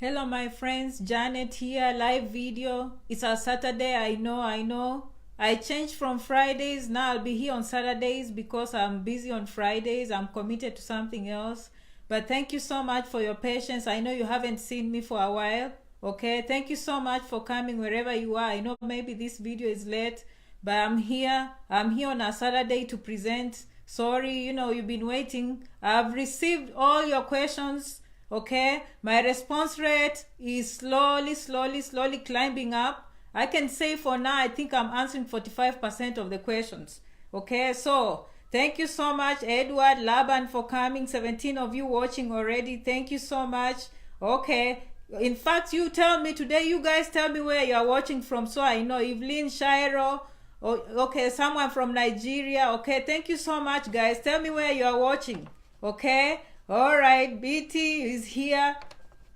Hello my friends, Janet here, live video. It's a Saturday, I know. I changed from Fridays, now I'll be here on Saturdays because I'm busy on Fridays. I'm committed to something else. But thank you so much for your patience. I know you haven't seen me for a while. Okay, thank you so much for coming wherever you are. I know maybe this video is late, but I'm here. I'm here on a Saturday to present. Sorry, you've been waiting. I've received all your questions. Okay, my response rate is slowly climbing up. I can say for now I think I'm answering 45% of the questions. Okay, so thank you so much, Edward, Laban, for coming. 17 of you watching already. Thank you so much. Okay, in fact, you tell me today, you guys tell me where you are watching from so I know. Evelyn, Shiro, okay, someone from Nigeria. Okay, thank you so much, guys. Tell me where you are watching. Okay, all right, BT is here.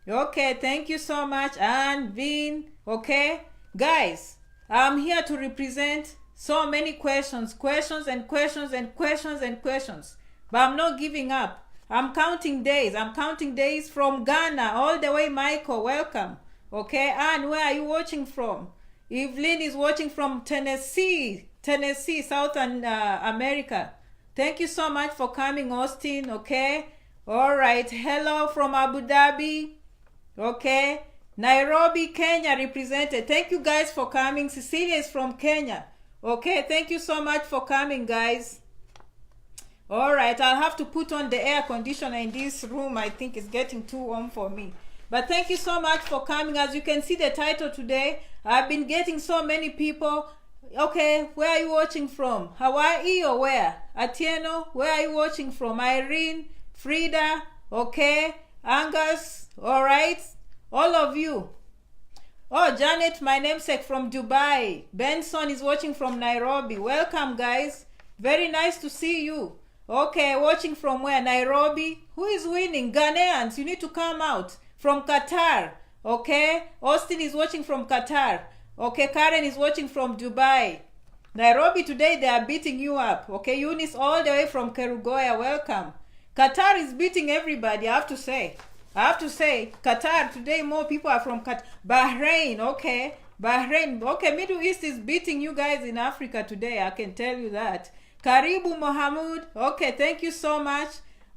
Okay, thank you so much. And Vin. Okay, guys, I'm here to represent so many questions and questions, but I'm not giving up. I'm counting days from Ghana all the way. Michael, welcome. Okay, and where are you watching from? Evelyn is watching from Tennessee, Southern America. Thank you so much for coming, Austin. Okay, all right, hello from Abu Dhabi. Okay, Nairobi, Kenya represented. Thank you guys for coming. Cecilia is from Kenya. Okay, thank you so much for coming, guys. All right, I'll have to put on the air conditioner in this room. I think it's getting too warm for me. But thank you so much for coming. As you can see the title today, I've been getting so many people. Okay, where are you watching from? Hawaii or where? Atieno, where are you watching from? Irene, Frida, okay, Angus, all right, all of you. Oh, Janet, my namesake from Dubai. Benson is watching from Nairobi. Welcome, guys. Very nice to see you. Okay, watching from where? Nairobi. Who is winning? Ghanaians, you need to come out. From Qatar. Okay, Austin is watching from Qatar. Okay, Karen is watching from Dubai. Nairobi today, they are beating you up. Okay, Eunice all the way from Kerugoya. Welcome. Qatar is beating everybody, I have to say. Qatar, today more people are from Qatar. Bahrain, okay. Bahrain, okay, Middle East is beating you guys in Africa today, I can tell you that. Karibu Mohamud, okay, thank you so much.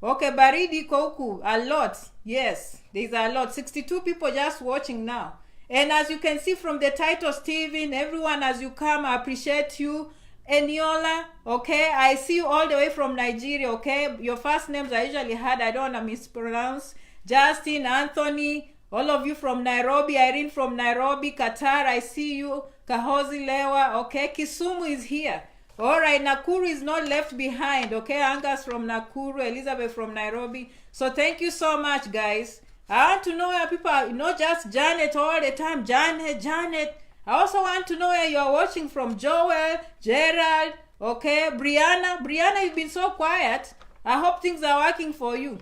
Okay, Baridi Koku, a lot. Yes, there's a lot. 62 people just watching now. And as you can see from the title, Steven, everyone as you come, I appreciate you. Eniola, okay, I see you all the way from Nigeria, okay. Your first names I usually had, I don't want to mispronounce. Justin, Anthony, all of you from Nairobi. Irene from Nairobi. Qatar, I see you. Kahozi Lewa, okay. Kisumu is here. All right, Nakuru is not left behind, okay. Angus from Nakuru, Elizabeth from Nairobi. So thank you so much, guys. I want to know where people are, not just Janet all the time. Janet. I also want to know where you are watching from. Joel, Gerald, okay. Brianna, you've been so quiet. I hope things are working for you.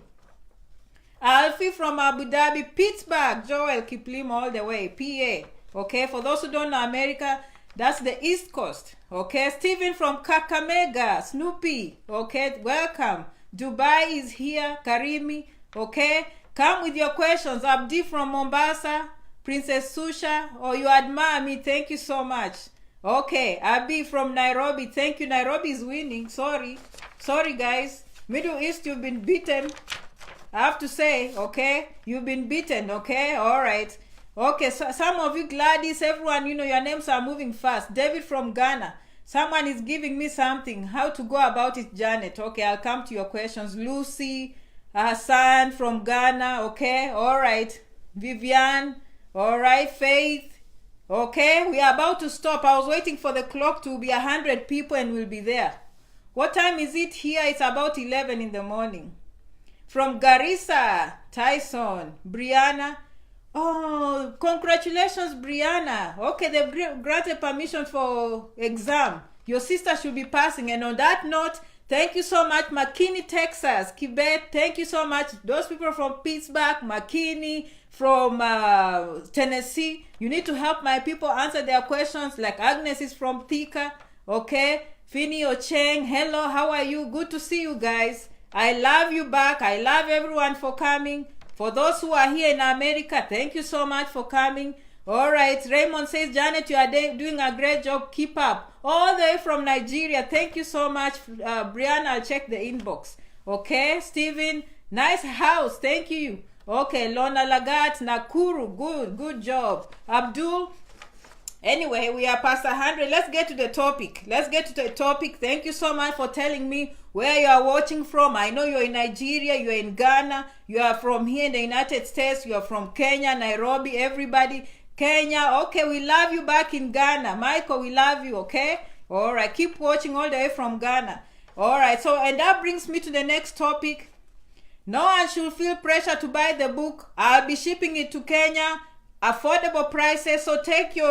Alfie from Abu Dhabi. Pittsburgh, Joel Kiplim all the way, PA. Okay, for those who don't know America, that's the East Coast. Okay, Stephen from Kakamega. Snoopy, okay, welcome. Dubai is here. Karimi, okay. Come with your questions. Abdi from Mombasa. Princess Susha, you admire me. Thank you so much. Okay, Abi from Nairobi. Thank you. Nairobi is winning. Sorry, guys. Middle East, you've been beaten. I have to say, okay, you've been beaten. Okay, all right. Okay, so some of you, Gladys, everyone, your names are moving fast. David from Ghana. Someone is giving me something. How to go about it, Janet. Okay, I'll come to your questions. Lucy, Hassan from Ghana. Okay, all right. Vivian. All right, Faith. Okay, we are about to stop. I was waiting for the clock to be 100 people and we'll be there. What time is it here? It's about 11 in the morning. From Garissa, Tyson, Brianna. Oh, congratulations, Brianna. Okay, they've granted permission for exam. Your sister should be passing. And on that note, thank you so much, McKinney, Texas, Quebec. Thank you so much. Those people from Pittsburgh, McKinney, from Tennessee. You need to help my people answer their questions. Like Agnes is from Thika. Okay. Finny Ocheng. Hello, how are you? Good to see you guys. I love you back. I love everyone for coming. For those who are here in America, thank you so much for coming. All right, Raymond says, Janet, you are doing a great job. Keep up. All the way from Nigeria. Thank you so much. Brianna, I'll check the inbox. Okay, Stephen, nice house. Thank you. Okay, Lona Lagat, Nakuru, good job. Abdul, anyway, we are past 100. Let's get to the topic. Thank you so much for telling me where you are watching from. I know you're in Nigeria, you're in Ghana, you are from here in the United States, you are from Kenya, Nairobi, everybody. Kenya, okay, we love you back in Ghana. Michael, we love you, okay? All right, keep watching all the way from Ghana. All right, so, and that brings me to the next topic. No one should feel pressure to buy the book. I'll be shipping it to Kenya. Affordable prices, so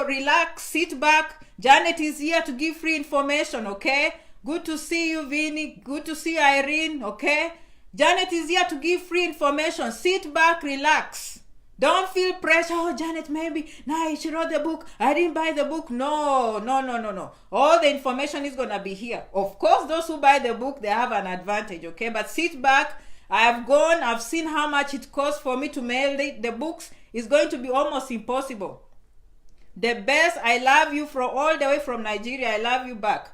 relax, sit back. Janet is here to give free information, okay? Good to see you, Vinny. Good to see you, Irene, okay? Janet is here to give free information. Sit back, relax. Don't feel pressure. Oh, Janet, maybe nah, she wrote the book. I didn't buy the book. No. All the information is gonna be here. Of course, those who buy the book, they have an advantage, okay? But sit back. I've seen how much it costs for me to mail the books. It's going to be almost impossible. The best, I love you from all the way from Nigeria. I love you back.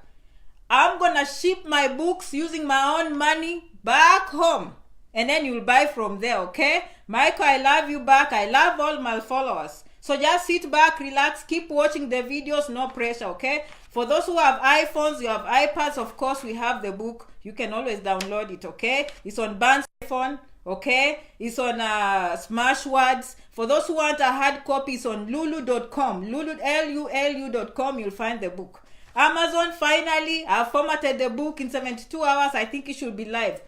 I'm gonna ship my books using my own money back home, and then you'll buy from there, okay? Michael, I love you back. I love all my followers. So just sit back, relax, keep watching the videos, no pressure, okay? For those who have iPhones, you have iPads, of course, we have the book. You can always download it, okay? It's on Band's iPhone, okay? It's on Smashwords. For those who want a hard copy, it's on lulu.com. Lulu.com, you'll find the book. Amazon, finally, I've formatted the book in 72 hours. I think it should be live.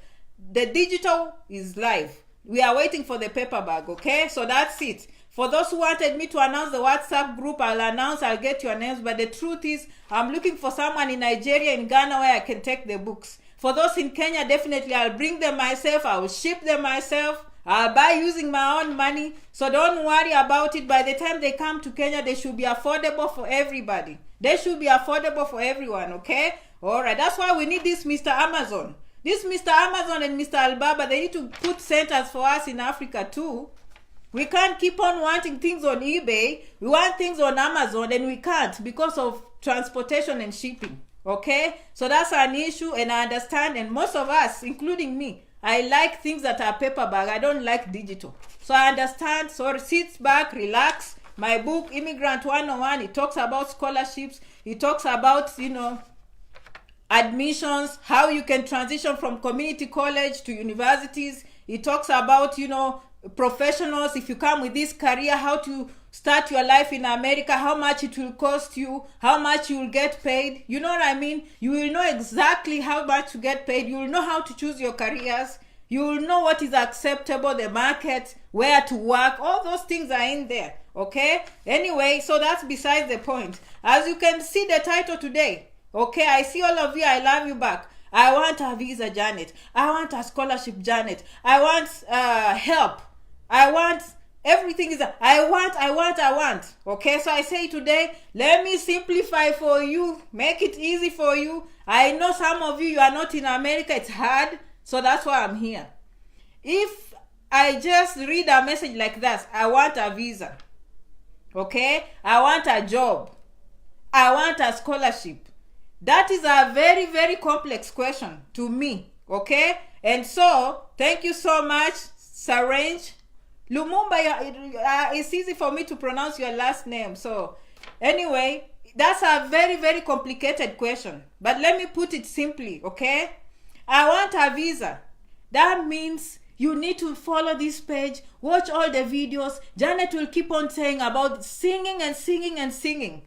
The digital is live. We are waiting for the paperback, okay? So that's it. For those who wanted me to announce the WhatsApp group, I'll get your names. But the truth is, I'm looking for someone in Nigeria, in Ghana, where I can take the books. For those in Kenya, definitely I'll bring them myself. I will ship them myself. I'll buy using my own money. So don't worry about it. By the time they come to Kenya, they should be affordable for everybody. They should be affordable for everyone, okay? All right, that's why we need this Mr. Amazon. This Mr. Amazon and Mr. Alibaba, they need to put centers for us in Africa too. We can't keep on wanting things on eBay. We want things on Amazon, and we can't because of transportation and shipping, okay? So that's an issue, and I understand, and most of us, including me, I like things that are paperback. I don't like digital. So I understand. So sit back, relax. My book, Immigrant 101, it talks about scholarships. It talks about, admissions, how you can transition from community college to universities. It talks about, professionals, if you come with this career, how to start your life in America, how much it will cost you, how much you will get paid. You know what I mean? You will know exactly how much to get paid. You will know how to choose your careers. You will know what is acceptable, the market, where to work. All those things are in there, okay? Anyway, so that's besides the point. As you can see the title today, okay, I see all of you. I love you back. I want a visa, Janet. I want a scholarship, Janet. I want help. I want everything is I want. Okay, so I say today, let me simplify for you, make it easy for you. I know some of you are not in America, it's hard, so that's why I'm here. If I just read a message like that, I want a visa, okay, I want a job, I want a scholarship, that is a very, very complex question to me, okay? And so thank you so much, Sarange Lumumba. It's easy for me to pronounce your last name. So anyway, that's a very, very complicated question. But let me put it simply, okay? I want a visa. That means you need to follow this page, watch all the videos. Janet will keep on saying about singing and singing and singing.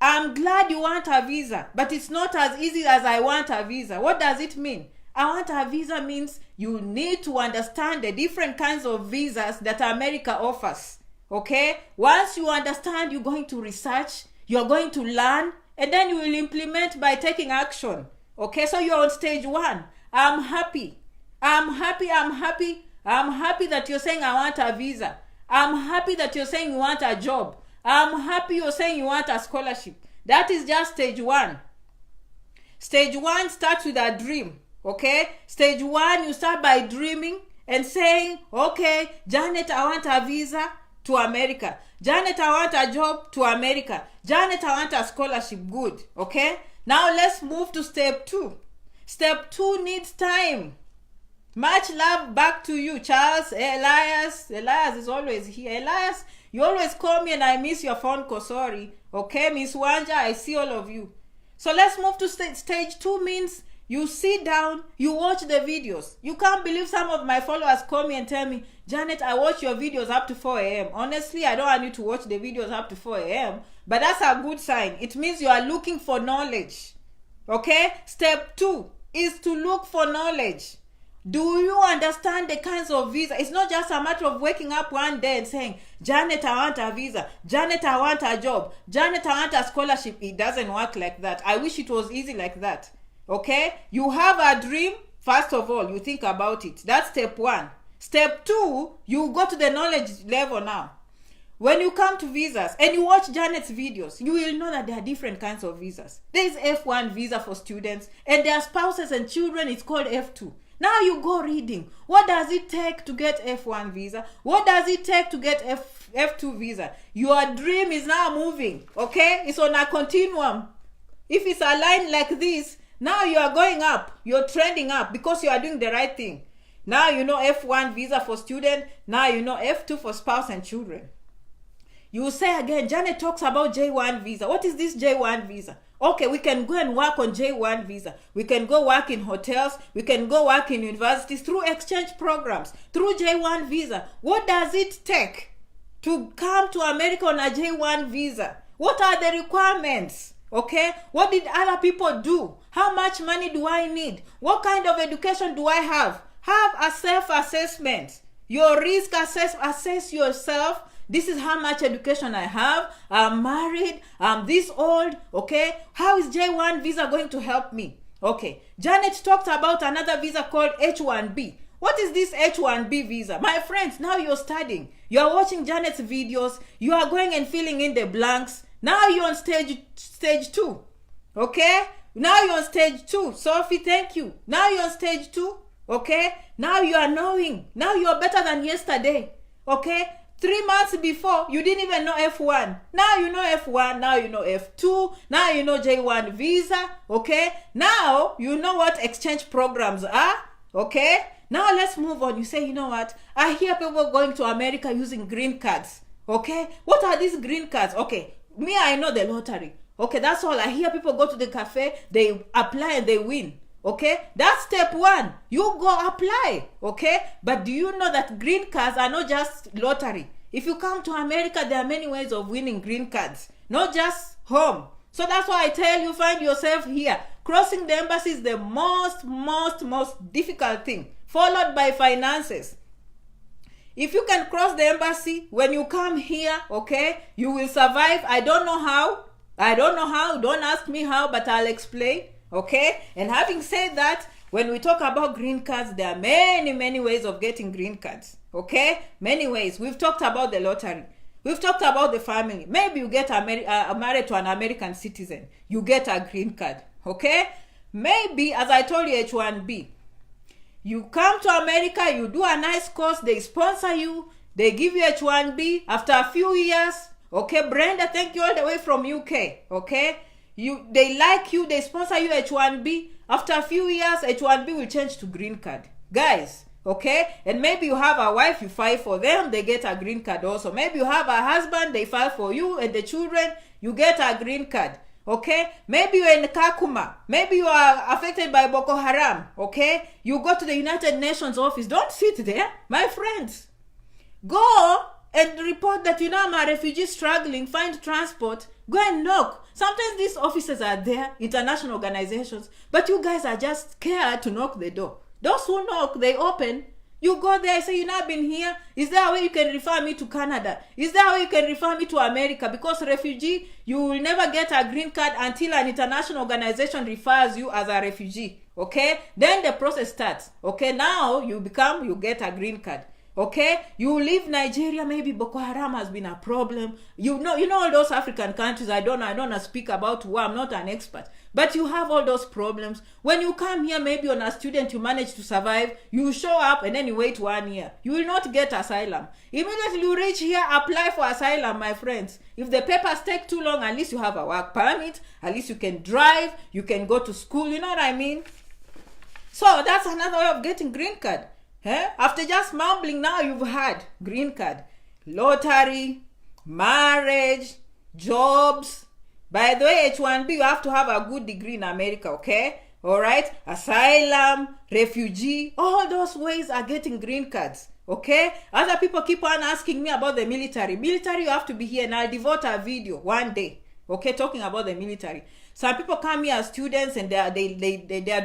I'm glad you want a visa, but it's not as easy as I want a visa. What does it mean? I want a visa means you need to understand the different kinds of visas that America offers, okay? Once you understand, you're going to research, you're going to learn, and then you will implement by taking action, okay? So you're on stage one. I'm happy that you're saying I want a visa. I'm happy that you're saying you want a job. I'm happy you're saying you want a scholarship. That is just stage one. Stage one starts with a dream. Okay, stage one, you start by dreaming, and saying, okay, Janet, I want a visa to America. Janet, I want a job to America. Janet, I want a scholarship. Good. Okay? Now let's move to step 2. Step 2 needs time. Much love back to you, Charles. Elias is always here. Elias, you always call me and I miss your phone call. Sorry. Okay, Miss Wanja, I see all of you. So let's move to stage 2 means you sit down, you watch the videos. You can't believe some of my followers call me and tell me, Janet, I watch your videos up to 4 a.m. Honestly, I don't want you to watch the videos up to 4 a.m. But that's a good sign. It means you are looking for knowledge. Okay? Step 2 is to look for knowledge. Do you understand the kinds of visa? It's not just a matter of waking up one day and saying, Janet, I want a visa. Janet, I want a job. Janet, I want a scholarship. It doesn't work like that. I wish it was easy like that. Okay? You have a dream. First of all, you think about it. That's step 1. Step 2, you go to the knowledge level now. When you come to visas and you watch Janet's videos, you will know that there are different kinds of visas. There is F1 visa for students, and their spouses and children, it's called F2. Now you go reading. What does it take to get F1 visa? What does it take to get F2 visa? Your dream is now moving. Okay? It's on a continuum. If it's aligned like this, now you are going up. You're trending up because you are doing the right thing. Now you know F1 visa for student. Now you know F2 for spouse and children. You say again, Janet talks about J1 visa. What is this J1 visa? Okay, we can go and work on J1 visa. We can go work in hotels. We can go work in universities through exchange programs, through J1 visa. What does it take to come to America on a J1 visa? What are the requirements? Okay, what did other people do? How much money do I need? What kind of education do I have? Have a self-assessment. Your risk assess yourself. This is how much education I have. I'm married. I'm this old. Okay. How is J1 visa going to help me? Okay. Janet talked about another visa called H1B. What is this H1B visa? My friends, now you're studying. You're watching Janet's videos. You are going and filling in the blanks. Now you're on stage 2. Okay. Now you're on stage 2. Sophie, thank you. Now you're on stage 2. Okay. Now you are knowing. Now you're better than yesterday. Okay. 3 months before, you didn't even know F1. Now you know F1. Now you know F2. Now you know J1 visa. Okay. Now you know what exchange programs are. Okay. Now let's move on. You say, you know what? I hear people going to America using green cards. Okay. What are these green cards? Okay. Me, I know the lottery. Okay. That's all. I hear people go to the cafe. They apply and they win. Okay, that's step 1. You go apply. Okay, but do you know that green cards are not just lottery? If you come to America, there are many ways of winning green cards, not just home. So that's why I tell you, find yourself here. Crossing the embassy is the most difficult thing, followed by finances. If you can cross the embassy when you come here, okay, you will survive. I don't know how. Don't ask me how, but I'll explain. Okay, and having said that, when we talk about green cards, there are many ways of getting green cards. Okay, many ways. We've talked about the lottery. We've talked about the family. Maybe you get married to an American citizen. You get a green card. Okay, maybe, as I told you, H1B. You come to America, you do a nice course, they sponsor you, they give you H1B. After a few years, okay, Brenda, thank you all the way from UK. Okay. They like you, they sponsor you H1B. After a few years, H1B will change to green card. Guys, okay? And maybe you have a wife, you file for them, they get a green card also. Maybe you have a husband, they file for you and the children, you get a green card. Okay? Maybe you're in Kakuma. Maybe you are affected by Boko Haram. Okay? You go to the United Nations office. Don't sit there, my friends. Go and report that I'm a refugee struggling, find transport, go and knock. Sometimes these offices are there, international organizations, but you guys are just scared to knock the door. Those who knock, they open. You go there, say, I've been here. Is there a way you can refer me to Canada? Is there a way you can refer me to America? Because refugee, you will never get a green card until an international organization refers you as a refugee. Okay? Then the process starts. Okay? Now you get a green card. Okay, you leave Nigeria, maybe Boko Haram has been a problem. You know all those African countries. I don't want to speak about war. I'm not an expert, but you have all those problems. When you come here, maybe on a student, you manage to survive. You show up and then you wait 1 year. You will not get asylum. Immediately you reach here, apply for asylum, my friends. If the papers take too long, at least you have a work permit. At least you can drive. You can go to school. You know what I mean? So that's another way of getting green card. After just mumbling, now you've had green card, lottery, marriage, jobs. By the way, H1B, you have to have a good degree in America, okay? All right? Asylum, refugee, all those ways are getting green cards, okay? Other people keep on asking me about the military. Military, you have to be here, and I'll devote a video one day, okay, talking about the military. Some people come here as students and their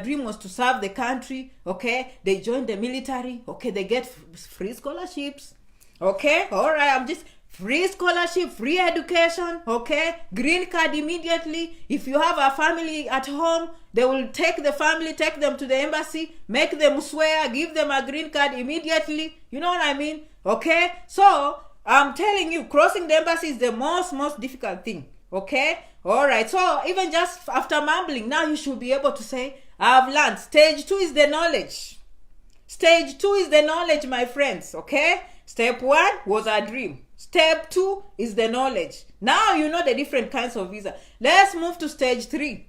dream was to serve the country, okay? They join the military, okay? They get free scholarships, okay? All right, I'm just free scholarship, free education, okay? Green card immediately. If you have a family at home, they will take the family, take them to the embassy, make them swear, give them a green card immediately. You know what I mean? Okay? So, I'm telling you, crossing the embassy is the most difficult thing, okay? All right, so even just after mumbling, now you should be able to say, I've learned. Stage 2 is the knowledge. Stage 2 is the knowledge, my friends, okay? Step 1 was a dream. Step 2 is the knowledge. Now you know the different kinds of visa. Let's move to stage 3.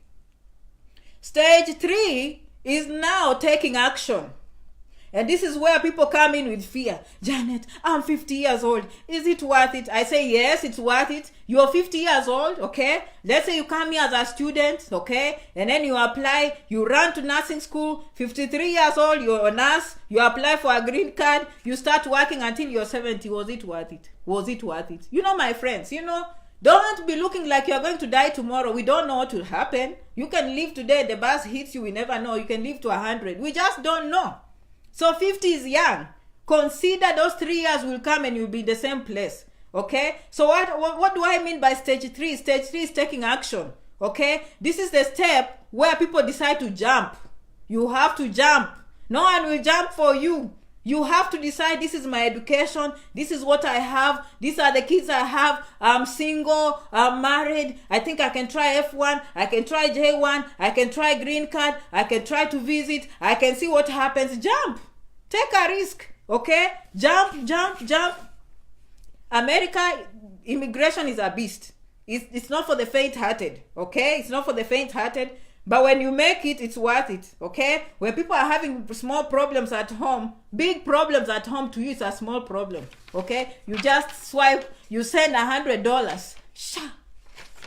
Stage 3 is now taking action. And this is where people come in with fear. Janet, I'm 50 years old. Is it worth it? I say, yes, it's worth it. You're 50 years old, okay? Let's say you come here as a student, okay? And then you apply, you run to nursing school, 53 years old, you're a nurse, you apply for a green card, you start working until you're 70. Was it worth it? Was it worth it? You know, my friends, you know, don't be looking like you're going to die tomorrow. We don't know what will happen. You can live today, the bus hits you, we never know. You can live to 100. We just don't know. So 50 is young. Consider those 3 years will come and you'll be in the same place. Okay? So what do I mean by stage 3? Stage 3 is taking action. Okay? This is the step where people decide to jump. You have to jump. No one will jump for you. You have to decide, this is my education, this is what I have, these are the kids I have, I'm single, I'm married, I think I can try F1, I can try J1, I can try green card, I can try to visit, I can see what happens. Jump. Take a risk. Okay? Jump. America, immigration is a beast. It's not for the faint-hearted. Okay? It's not for the faint-hearted. But when you make it, it's worth it, okay? When people are having small problems at home, big problems at home, to you it's a small problem, okay? You just swipe, you send $100,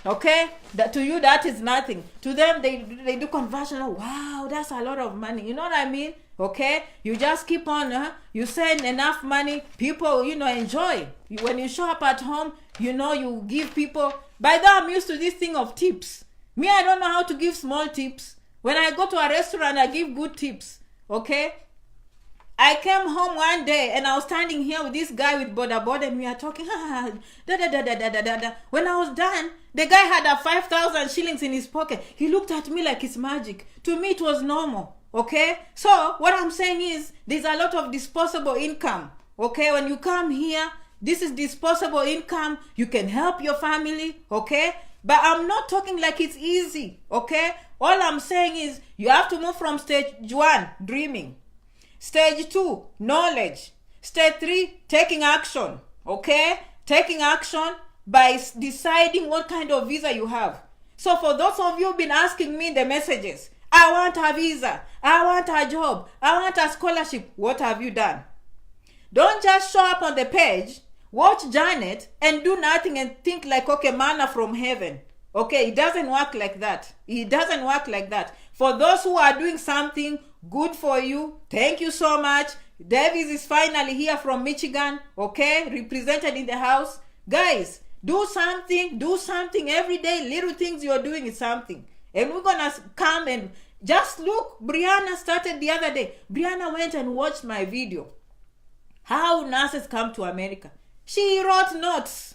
okay? That to you, that is nothing. To them, they do conversion. Wow, that's a lot of money. You know what I mean? Okay? You just keep on, you send enough money, people, you know, enjoy. When you show up at home, you know, you give people. By the way, I'm used to this thing of tips. Me, I don't know how to give small tips. When I go to a restaurant, I give good tips. Okay? I came home one day and I was standing here with this guy with boda and we are talking. When I was done, the guy had a 5,000 shillings in his pocket. He looked at me like it's magic. To me, it was normal. Okay? So, what I'm saying is, there's a lot of disposable income. Okay? When you come here, this is disposable income. You can help your family. Okay? But I'm not talking like it's easy, okay? All I'm saying is you have to move from stage 1, dreaming. Stage 2, knowledge. Stage 3, taking action, okay? Taking action by deciding what kind of visa you have. So for those of you who've been asking me in the messages, I want a visa, I want a job, I want a scholarship, what have you done? Don't just show up on the page, watch Janet and do nothing and think like, okay, manna from heaven. Okay, it doesn't work like that. It doesn't work like that. For those who are doing something good for you, thank you so much. Davis is finally here from Michigan, okay, represented in the house. Guys, do something every day. Little things you're doing is something. And we're gonna come and just look. Brianna started the other day. Brianna went and watched my video. How nurses come to America. She wrote notes.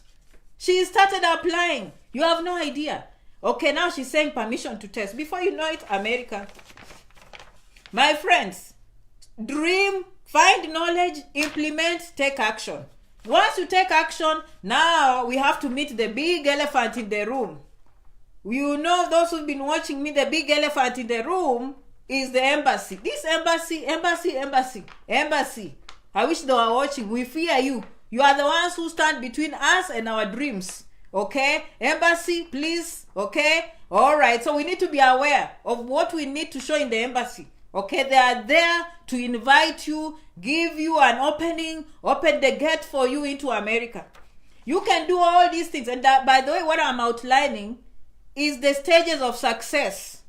She started applying. You have no idea. Okay, now she's saying permission to test. Before you know it, America. My friends, dream Find knowledge, implement, take action. Once you take action, now we have to meet the big elephant in the room. You know, those who've been watching me, the big elephant in the room is the embassy. This embassy. I wish they were watching. We fear you. You are the ones who stand between us and our dreams. Okay? Embassy, please. Okay? All right. So we need to be aware of what we need to show in the embassy. Okay? They are there to invite you, give you an opening, open the gate for you into America. You can do all these things. And that, by the way, what I'm outlining is the stages of success.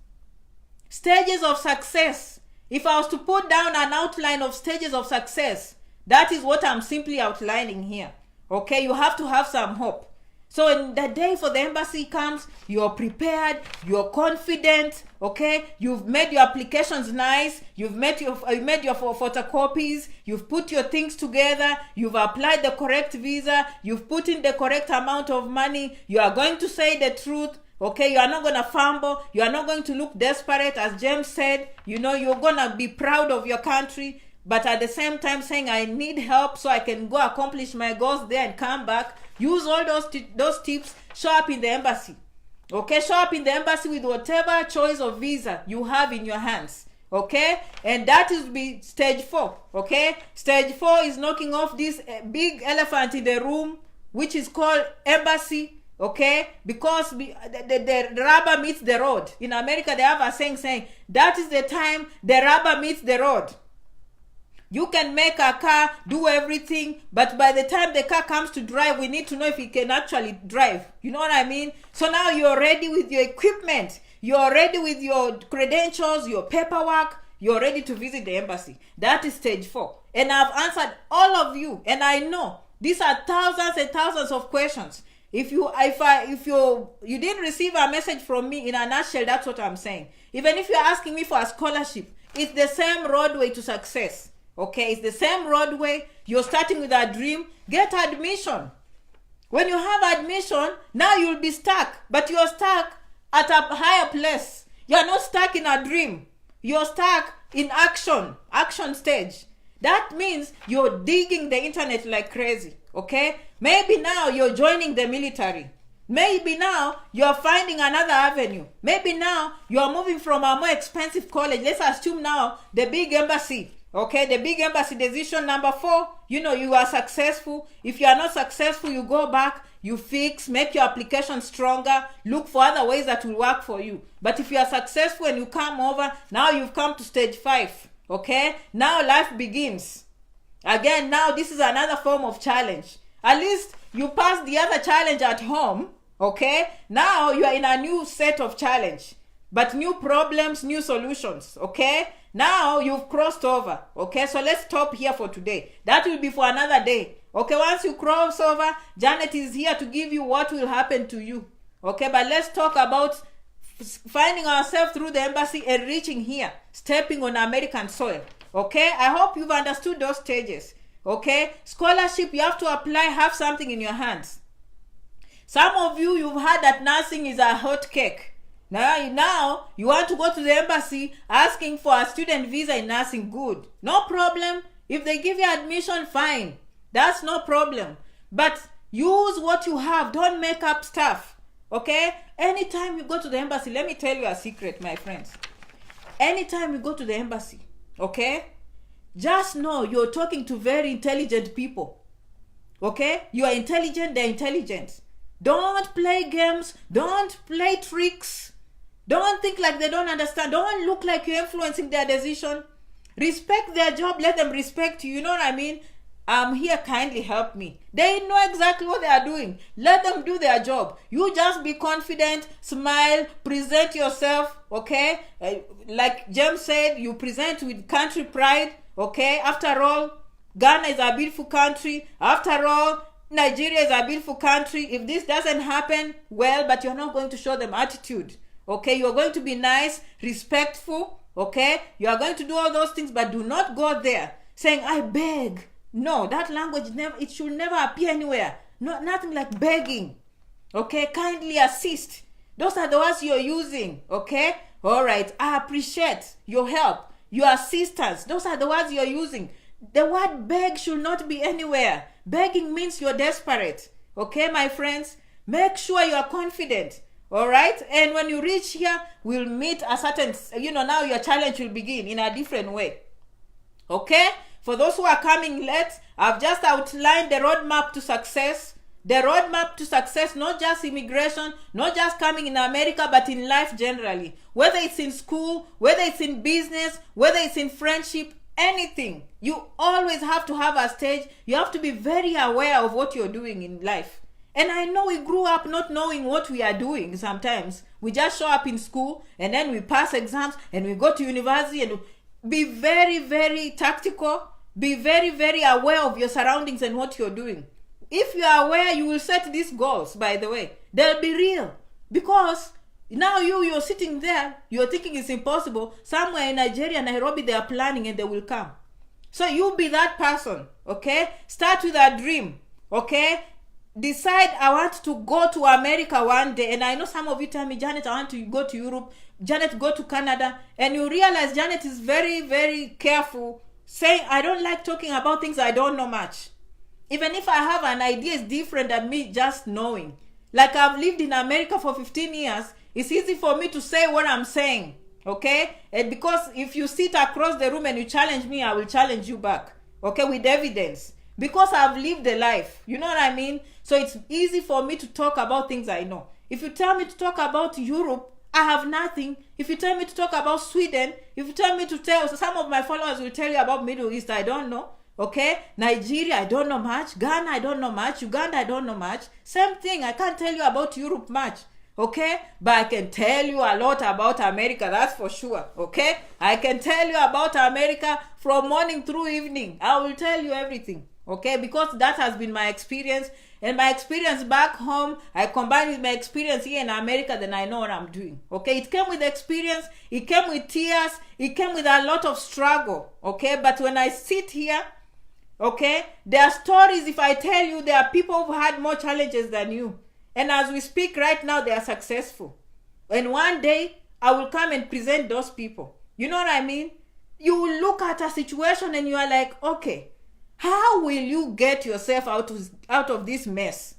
Stages of success. If I was to put down an outline of stages of success, that is what I'm simply outlining here. Okay, you have to have some hope. So when the day for the embassy comes, you're prepared, you're confident, okay? You've made your applications nice, you've made your photocopies, you've put your things together, you've applied the correct visa, you've put in the correct amount of money, you are going to say the truth, okay? You are not going to fumble, you are not going to look desperate, as James said, you know, you're going to be proud of your country, but at the same time saying, I need help so I can go accomplish my goals there and come back. Use all those tips. Show up in the embassy. Okay, show up in the embassy with whatever choice of visa you have in your hands. Okay, and that is be stage 4. Okay, stage 4 is knocking off this big elephant in the room, which is called embassy. Okay, because the rubber meets the road. In America, they have a saying that is the time the rubber meets the road. You can make a car, do everything, but by the time the car comes to drive, we need to know if it can actually drive. You know what I mean? So now you're ready with your equipment. You're ready with your credentials, your paperwork. You're ready to visit the embassy. That is stage 4. And I've answered all of you. And I know these are thousands and thousands of questions. If you didn't receive a message from me, in a nutshell, that's what I'm saying. Even if you're asking me for a scholarship, it's the same roadway to success. Okay, it's the same roadway. You're starting with a dream. Get admission. When you have admission, now you'll be stuck. But you're stuck at a higher place. You're not stuck in a dream. You're stuck in action stage. That means you're digging the internet like crazy. Okay, maybe now you're joining the military. Maybe now you're finding another avenue. Maybe now you're moving from a more expensive college. Let's assume now the big embassy. Okay, the big embassy decision number 4, you know, you are successful. If you are not successful, you go back, you fix, make your application stronger, look for other ways that will work for you. But if you are successful and you come over, now you've come to stage 5. Okay, now life begins. Again, now this is another form of challenge. At least you passed the other challenge at home. Okay, now you are in a new set of challenge, but new problems, new solutions. Okay, now you've crossed over. Okay, so let's stop here for today. That will be for another day. Okay, once you cross over, Janet is here to give you what will happen to you. Okay, but let's talk about finding ourselves through the embassy and reaching here, stepping on American soil. Okay, I hope you've understood those stages. Okay, scholarship, you have to apply, have something in your hands. Some of you, you've heard that nursing is a hot cake. Now you want to go to the embassy asking for a student visa in nursing. Good. No problem. If they give you admission, fine. That's no problem. But use what you have. Don't make up stuff. Okay? Anytime you go to the embassy, let me tell you a secret, my friends. Anytime you go to the embassy, okay? Just know you're talking to very intelligent people. Okay? You are intelligent, they're intelligent. Don't play games. Don't play tricks. Don't think like they don't understand. Don't look like you're influencing their decision. Respect their job. Let them respect you. You know what I mean? I'm here. Kindly help me. They know exactly what they are doing. Let them do their job. You just be confident, smile, present yourself. Okay? Like James said, you present with country pride. Okay? After all, Ghana is a beautiful country. After all, Nigeria is a beautiful country. If this doesn't happen, well, but you're not going to show them attitude. Okay, you're going to be nice, respectful. Okay, you are going to do all those things, but do not go there saying, I beg. No, that language, it should never appear anywhere. No, nothing like begging. Okay, kindly assist. Those are the words you're using. Okay, all right, I appreciate your help, your assistance. Those are the words you're using. The word beg should not be anywhere. Begging means you're desperate. Okay, my friends? Make sure you are confident. All right? And when you reach here, we'll meet a certain, now your challenge will begin in a different way. Okay? For those who are coming late, I've just outlined the roadmap to success. The roadmap to success, not just immigration, not just coming in America, but in life generally. Whether it's in school, whether it's in business, whether it's in friendship, anything. You always have to have a stage. You have to be very aware of what you're doing in life. And I know we grew up not knowing what we are doing sometimes. We just show up in school and then we pass exams and we go to university, and be very, very tactical. Be very, very aware of your surroundings and what you're doing. If you are aware, you will set these goals, by the way. They'll be real. Because now you're sitting there, you're thinking it's impossible. Somewhere in Nigeria, Nairobi, they are planning and they will come. So you be that person, okay? Start with a dream, okay? Decide, I want to go to America one day. And I know some of you tell me, Janet, I want to go to Europe. Janet, go to Canada. And you realize Janet is very, very careful, saying, I don't like talking about things I don't know much. Even if I have an idea, it's different than me just knowing. Like I've lived in America for 15 years. It's easy for me to say what I'm saying. Okay? And because if you sit across the room and you challenge me, I will challenge you back. Okay? With evidence. Because I've lived the life. You know what I mean? So it's easy for me to talk about things I know. If you tell me to talk about Europe, I have nothing. If you tell me to talk about Sweden, if you tell me to tell, some of my followers will tell you about Middle East, I don't know. Okay, Nigeria, I don't know much. Ghana, I don't know much. Uganda, I don't know much. Same thing, I can't tell you about Europe much. Okay, but I can tell you a lot about America, that's for sure. Okay, I can tell you about America from morning through evening. I will tell you everything. Okay, because that has been my experience. And my experience back home, I combine with my experience here in America, then I know what I'm doing. Okay, it came with experience, it came with tears, it came with a lot of struggle. Okay, but when I sit here, okay, there are stories, if I tell you, there are people who've had more challenges than you. And as we speak right now, they are successful. And one day, I will come and present those people. You know what I mean? You will look at a situation and you are like, okay, how will you get yourself out of this mess?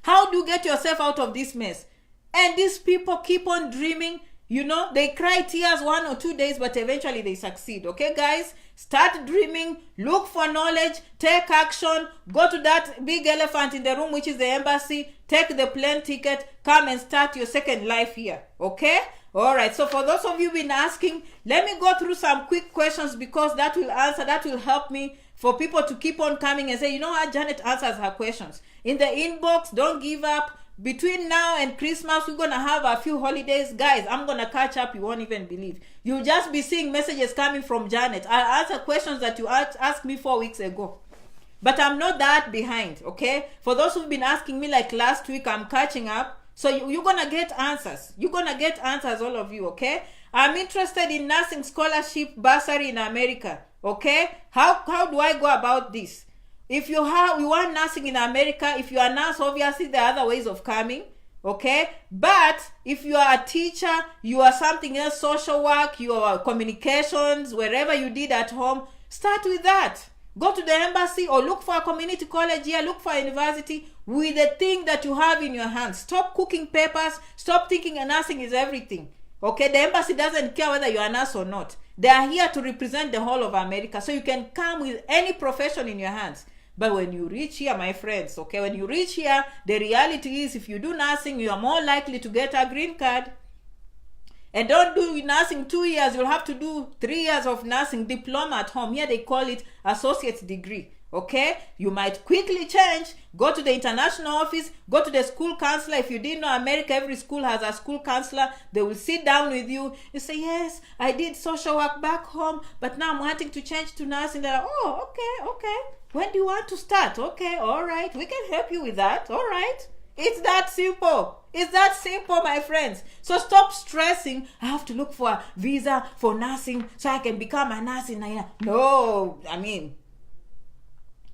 How do you get yourself out of this mess? And these people keep on dreaming. They cry tears 1 or 2 days, but eventually they succeed. Okay, guys? Start dreaming, look for knowledge, take action, go to that big elephant in the room, which is the embassy, take the plane ticket, come and start your second life here. Okay? All right. So for those of you who've been asking, let me go through some quick questions because that will help me for people to keep on coming and say, you know what, Janet answers her questions. In the inbox, don't give up. Between now and Christmas, we're going to have a few holidays. Guys, I'm going to catch up. You won't even believe. You'll just be seeing messages coming from Janet. I'll answer questions that you asked me 4 weeks ago. But I'm not that behind, okay? For those who've been asking me like last week, I'm catching up. So you're going to get answers. You're going to get answers, all of you, okay? I'm interested in nursing scholarship bursary in America, okay? How do I go about this? If you want nursing in America, if you are a nurse, obviously there are other ways of coming, okay? But if you are a teacher, you are something else, social work, you are communications, wherever you did at home, start with that. Go to the embassy or look for a community college here, look for a university with the thing that you have in your hands. Stop cooking papers, stop thinking nursing is everything, okay? The embassy doesn't care whether you are a nurse or not. They are here to represent the whole of America, so you can come with any profession in your hands. But when you reach here, my friends, okay, when you reach here, the reality is if you do nursing, you are more likely to get a green card. And don't do nursing 2 years. You'll have to do 3 years of nursing diploma at home. Here they call it associate's degree, okay? You might quickly change, go to the international office, go to the school counselor. If you didn't know, America, every school has a school counselor. They will sit down with you. You say, yes, I did social work back home, but now I'm wanting to change to nursing. They're like, oh, okay. When do you want to start? Okay, all right. We can help you with that. All right. It's that simple. It's that simple, my friends. So stop stressing. I have to look for a visa for nursing so I can become a nurse in Nigeria. No,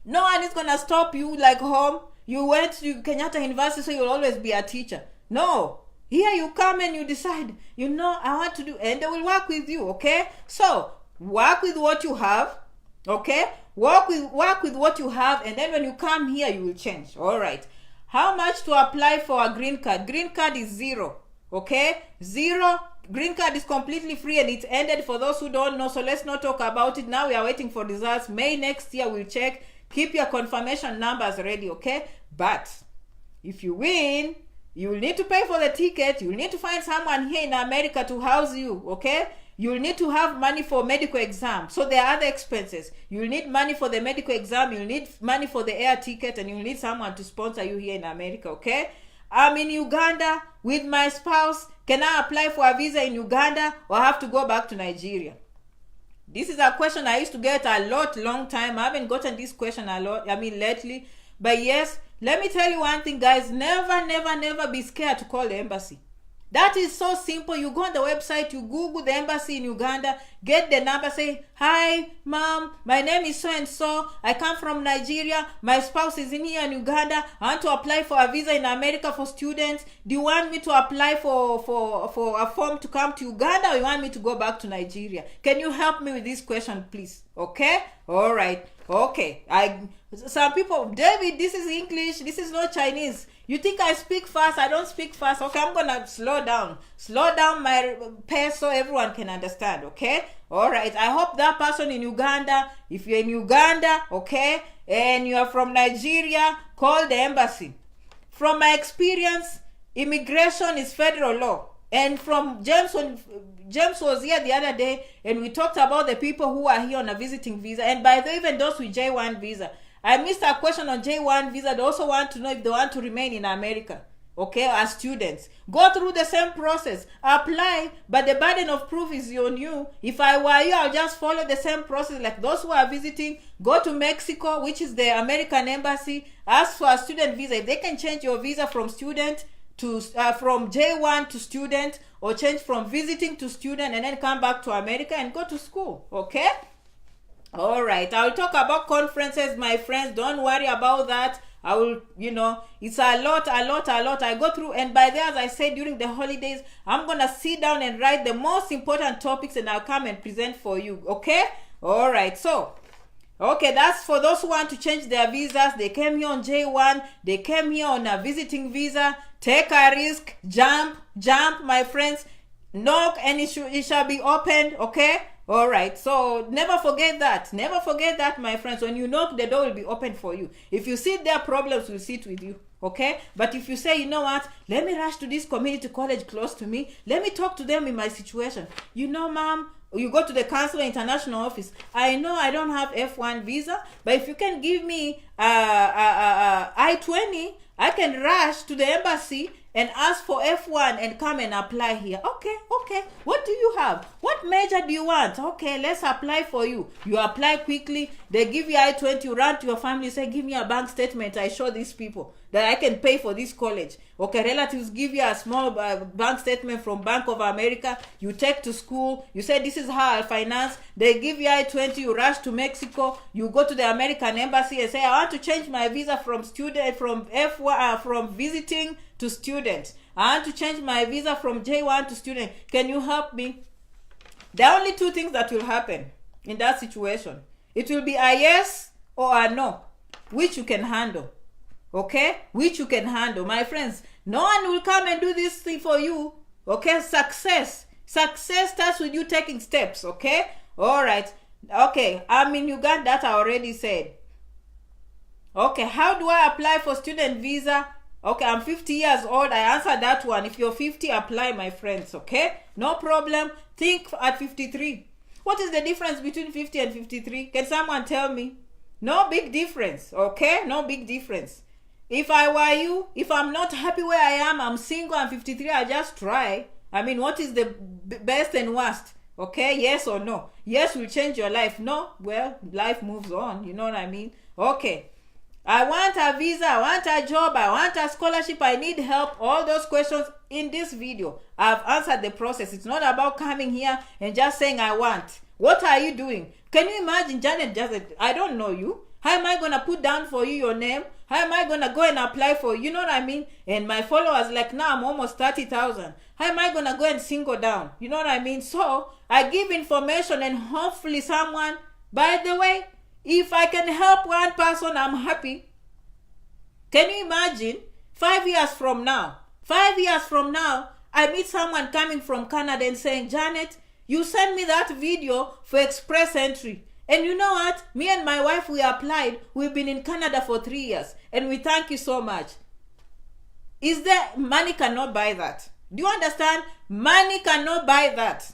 no one is going to stop you like home. You went to Kenyatta University, so you'll always be a teacher. No. Here you come and you decide, I want to do, and they will work with you, okay? So work with what you have. Okay, work with what you have, and then when you come here you will change. All right, how much to apply for a green card? Green card is zero. Okay, zero. Green card is completely free, and it's ended for those who don't know, so let's not talk about it now. We are waiting for results. May next year we'll check. Keep your confirmation numbers ready. Okay, but if you win, you will need to pay for the ticket. You will need to find someone here in America to house you. Okay, you will need to have money for medical exam. So there are other expenses. You will need money for the medical exam. You will need money for the air ticket, and you will need someone to sponsor you here in America. Okay, I'm in Uganda with my spouse. Can I apply for a visa in Uganda, or I have to go back to Nigeria? This is a question I used to get a lot long time. I haven't gotten this question a lot, lately. But yes, let me tell you one thing, guys. Never be scared to call the embassy. That is so simple. You go on the website, you Google the embassy in Uganda, get the number, say, hi, mom, my name is so-and-so. I come from Nigeria. My spouse is in here in Uganda. I want to apply for a visa in America for students. Do you want me to apply for a form to come to Uganda, or you want me to go back to Nigeria? Can you help me with this question, please? Okay? All right. Okay. Some people, David, this is English. This is not Chinese. You think I speak fast? I don't speak fast. Okay, I'm gonna slow down my pace so everyone can understand. Okay, all right. I hope that person in Uganda, if you're in Uganda, okay, and you are from Nigeria, call the embassy. From my experience, immigration is federal law, and from James was here the other day, and we talked about the people who are here on a visiting visa, and by the way, even those with J1 visa. I missed a question on J1 visa. They also want to know if they want to remain in America, okay, as students. Go through the same process. Apply, but the burden of proof is on you. If I were you, I'll just follow the same process like those who are visiting. Go to Mexico, which is the American embassy. Ask for a student visa. If they can change your visa from student to from J1 to student, or change from visiting to student, and then come back to America and go to school, okay? All right, I'll talk about conferences, my friends. Don't worry about that. I will, it's a lot. I go through, and by there, as I said, during the holidays, I'm going to sit down and write the most important topics, and I'll come and present for you, okay? All right, so, okay, that's for those who want to change their visas. They came here on J1. They came here on a visiting visa. Take a risk. Jump, my friends. Knock, and it shall be opened, okay? All right, so never forget that, my friends. When you knock, the door will be open for you. If you sit there, problems will sit with you, okay? But if you say, you know what, let me rush to this community college close to me, let me talk to them in my situation, mom, you go to the consular international office. I know I don't have F1 visa, but if you can give me I-20, I can rush to the embassy and ask for F1 and come and apply here. Okay. What do you have? What major do you want? Okay, let's apply for you. You apply quickly. They give you I-20. You run to your family, say, give me a bank statement. I show these people that I can pay for this college. Okay, relatives give you a small bank statement from Bank of America. You take to school. You say, this is how I finance. They give you I-20. You rush to Mexico. You go to the American embassy and say, I want to change my visa from F1, from visiting to student. I want to change my visa from J1 to student. Can you help me? There are only two things that will happen in that situation. It will be a yes or a no, which you can handle. Okay? Which you can handle. My friends, no one will come and do this thing for you. Okay? Success starts with you taking steps. Okay? All right. Okay. I'm in Uganda. That I already said. Okay. How do I apply for student visa? Okay, I'm 50 years old. I answered that one. If you're 50, apply, my friends, okay? No problem. Think at 53. What is the difference between 50 and 53? Can someone tell me? No big difference, okay? No big difference. If I were you, if I'm not happy where I am, I'm single, I'm 53, I just try. What is the best and worst? Okay, yes or no? Yes will change your life. No, well, life moves on. You know what I mean? Okay. I want a visa, I want a job, I want a scholarship, I need help. All those questions in this video, I've answered the process. It's not about coming here and just saying I want. What are you doing? Can you imagine, Janet, I don't know you. How am I going to put down for you your name? How am I going to go and apply for you? You know what I mean? And my followers, like now, I'm almost 30,000. How am I going to go and single down? You know what I mean? So, I give information and hopefully someone, by the way, If I can help one person, I'm happy. Can you imagine? 5 years from now, I meet someone coming from Canada and saying, Janet, you sent me that video for express entry. And you know what? Me and my wife, we applied. We've been in Canada for 3 years. And we thank you so much. Is there, money cannot buy that. Do you understand? Money cannot buy that.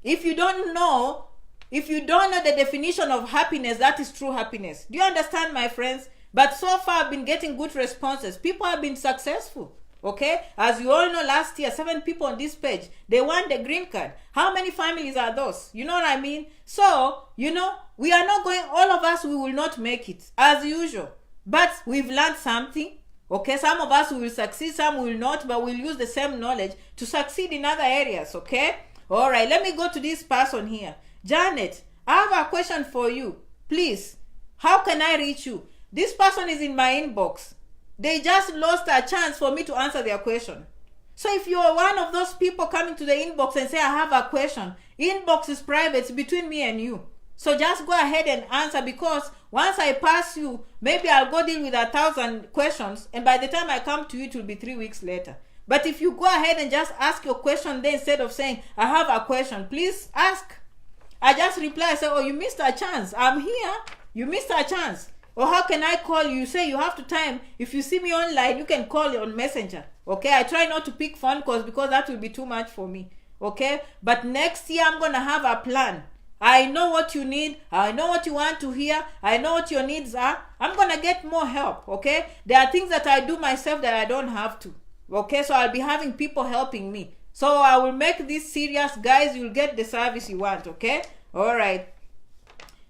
If you don't know the definition of happiness, that is true happiness. Do you understand, my friends? But so far, I've been getting good responses. People have been successful. Okay? As you all know, last year, 7 people on this page, they won the green card. How many families are those? You know what I mean? So, we are not going, all of us, we will not make it, as usual. But we've learned something. Okay? Some of us will succeed, some will not, but we'll use the same knowledge to succeed in other areas. Okay? All right, let me go to this person here. Janet, I have a question for you. Please, how can I reach you? This person is in my inbox. They just lost a chance for me to answer their question. So if you are one of those people coming to the inbox and say, I have a question, inbox is private, it's between me and you. So just go ahead and answer, because once I pass you, maybe I'll go deal with 1,000 questions, and by the time I come to you, it will be 3 weeks later. But if you go ahead and just ask your question there, instead of saying, I have a question, please ask. I just reply, I say, oh, you missed a chance. I'm here. You missed a chance. Or how can I call you? You say you have to time. If you see me online, you can call on Messenger. Okay? I try not to pick phone calls because that will be too much for me. Okay? But next year, I'm going to have a plan. I know what you need. I know what you want to hear. I know what your needs are. I'm going to get more help. Okay? There are things that I do myself that I don't have to. Okay? So I'll be having people helping me. So I will make this serious. Guys, you'll get the service you want. Okay? All right.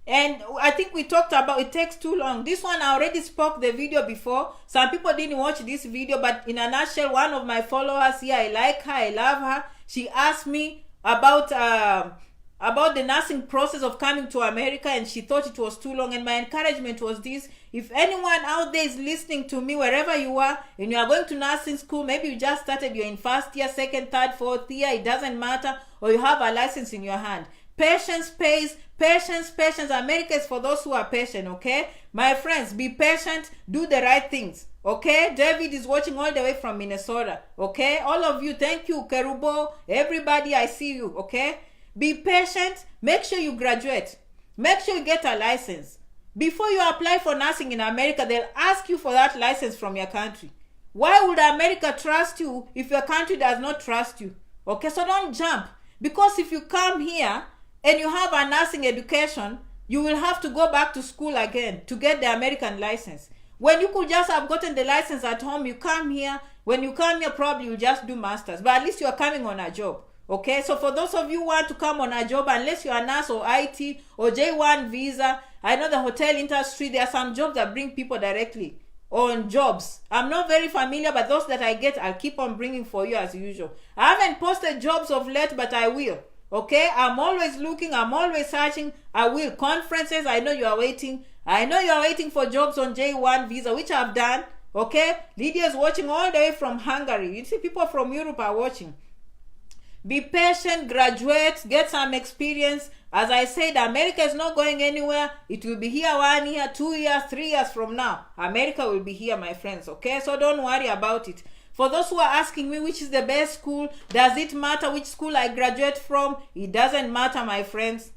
And I think we talked about it takes too long. This one, I already spoke the video before. Some people didn't watch this video, but in a nutshell, one of my followers here, I like her, I love her. She asked me about the nursing process of coming to America, and she thought it was too long. And my encouragement was this: if anyone out there is listening to me, wherever you are, and you are going to nursing school, maybe you just started, you're in first year, second, third, fourth year, it doesn't matter, or you have a license in your hand. Patience pays. Patience. America is for those who are patient, okay? My friends, be patient. Do the right things, okay? David is watching all the way from Minnesota, okay? All of you, thank you. Kerubo, everybody, I see you, okay? Be patient. Make sure you graduate. Make sure you get a license. Before you apply for nursing in America, they'll ask you for that license from your country. Why would America trust you if your country does not trust you? Okay, so don't jump. Because if you come here and you have a nursing education, you will have to go back to school again to get the American license. When you could just have gotten the license at home, you come here. When you come here, probably you just do masters. But at least you are coming on a job. Okay, so for those of you who want to come on a job, unless you're a nurse or IT or J1 visa, I know the hotel industry, there are some jobs that bring people directly on jobs. I'm not very familiar, but those that I get, I'll keep on bringing for you as usual. I haven't posted jobs of late, but I will. Okay, I'm always looking, I'm always searching. I will. Conferences, I know you are waiting. I know you are waiting for jobs on J1 visa, which I've done. Okay, Lydia is watching all the way from Hungary. You see, people from Europe are watching. Be patient, graduate, get some experience. As I said, America is not going anywhere. It will be here 1 year, 2 years, 3 years from now. America will be here, my friends. Okay, so don't worry about it. For those who are asking me which is the best school, does it matter which school I graduate from? It doesn't matter, my friends.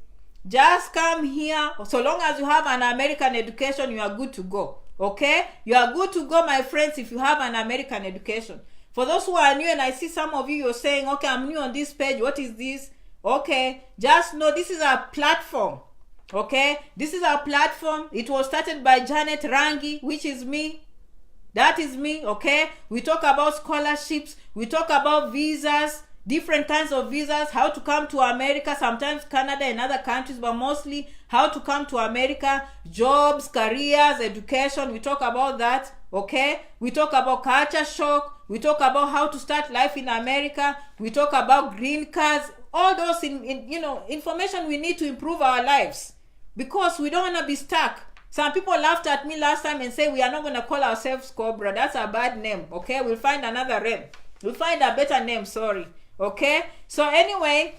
Just come here. So long as you have an American education, you are good to go. Okay? You are good to go, my friends, if you have an American education. For those who are new, and I see some of you, you're saying, okay, I'm new on this page. What is this? Okay, just know this is our platform. Okay? This is our platform. It was started by Janet Rangi, which is me. That is me, okay? We talk about scholarships. We talk about visas, different kinds of visas, how to come to America, sometimes Canada and other countries, but mostly how to come to America, jobs, careers, education. We talk about that, okay? We talk about culture shock. We talk about how to start life in America. We talk about green cards. All those information we need to improve our lives, because we don't want to be stuck. Some people laughed at me last time and say we are not going to call ourselves Cobra. That's a bad name, okay? We'll find another name. We'll find a better name, sorry. Okay? So anyway,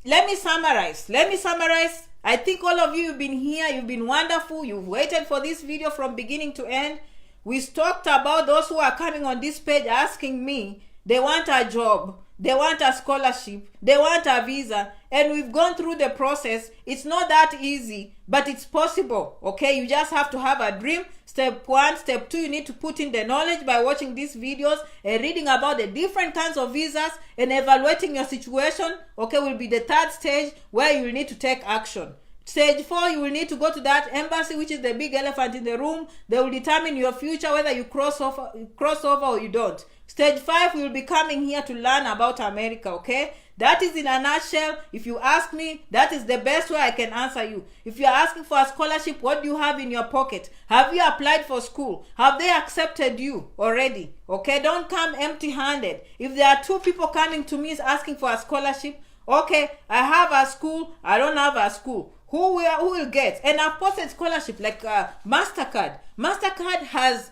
let me summarize. I think all of you have been here. You've been wonderful. You've waited for this video from beginning to end. We talked about those who are coming on this page asking me, they want a job, they want a scholarship, they want a visa, and we've gone through the process. It's not that easy, but it's possible, okay? You just have to have a dream. Step 1, step 2, you need to put in the knowledge by watching these videos and reading about the different kinds of visas and evaluating your situation, okay, will be the 3rd stage where you will need to take action. Stage 4, you will need to go to that embassy, which is the big elephant in the room. They will determine your future, whether you cross over or you don't. Stage 5, we will be coming here to learn about America, okay? That is in a nutshell. If you ask me, that is the best way I can answer you. If you are asking for a scholarship, what do you have in your pocket? Have you applied for school? Have they accepted you already? Okay, don't come empty-handed. If there are 2 people coming to me asking for a scholarship, okay, I have a school, I don't have a school. Who will get? And I've posted scholarship like MasterCard. MasterCard has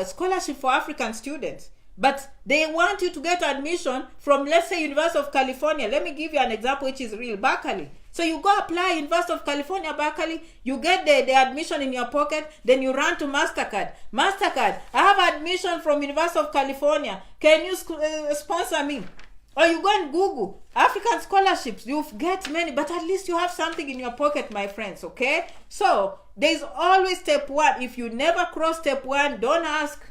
scholarship for African students, but they want you to get admission from, let's say, University of California. Let me give you an example which is real. Berkeley. So you go apply University of California, Berkeley, you get the admission in your pocket, then you run to MasterCard. MasterCard, I have admission from University of California. Can you sponsor me? Or you go and Google African scholarships. You get many, but at least you have something in your pocket, my friends, okay? So there's always step 1. If you never cross step 1, don't ask.